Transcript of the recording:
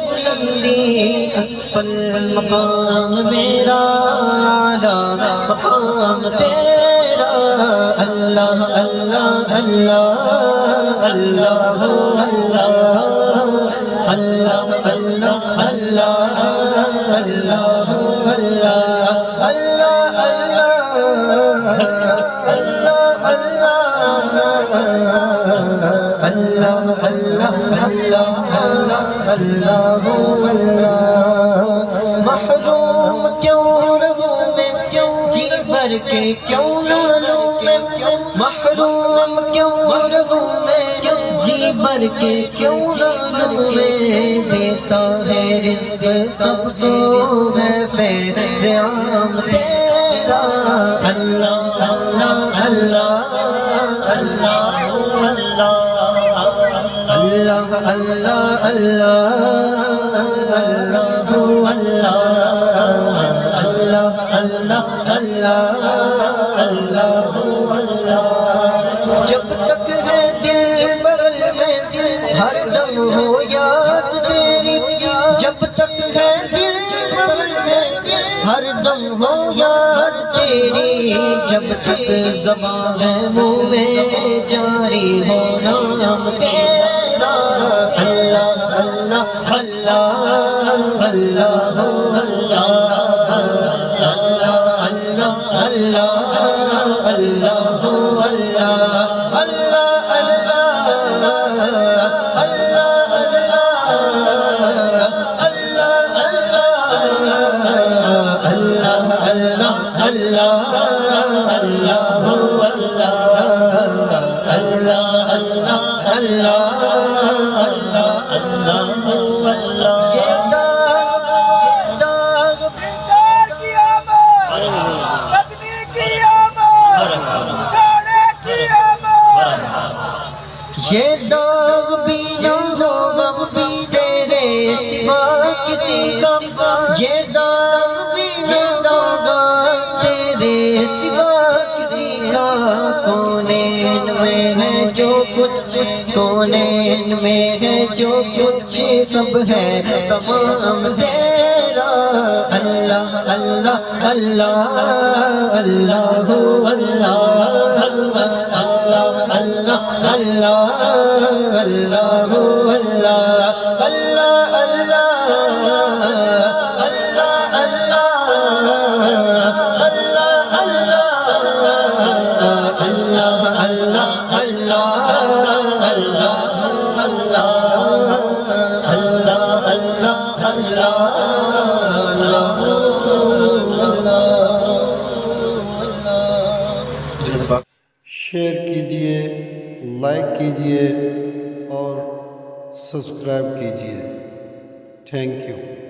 بلندی اسفل مقام میرا اعلیٰ مقام تیرا اللہ اللہ اللہ اللہ اللہ اللہ اللہ اللہ اللہ اللہ محروم کیوں رہوں میں جی بھر کے کیوں نہ لوں میں محروم کیوں رہوں میں جی بھر کے کیوں نہ لوں میں دیتا ہے رزق سب کو ہے فیض عام تیرا اللہ اللہ اللہ اللہ اللہ اللہ اللہ جب تک ہے دل بغل میں ہر دم ہو یاد تیری جب تک ہے دل بغل میں ہر دم ہو یاد تیری جب تک زبان ہے منہ میں جاری ہو نام تیرا اللہ اللہ اللہ اللہ اللہ اللہ یہ داغ بھی نہ ہوگا بھی تیرے سوا کسی کا یہ داغ بھی نہ ہوگا تیرے سوا کسی کا کونین میں ہے جو کچھ کونین میں ہے جو کچھ سب ہے تمام تیرا اللہ اللہ اللہ اللہ اللہ اللہ اللہ شیئر کیجئے، لائک کیجئے اور سبسکرائب کیجئے۔ Thank you.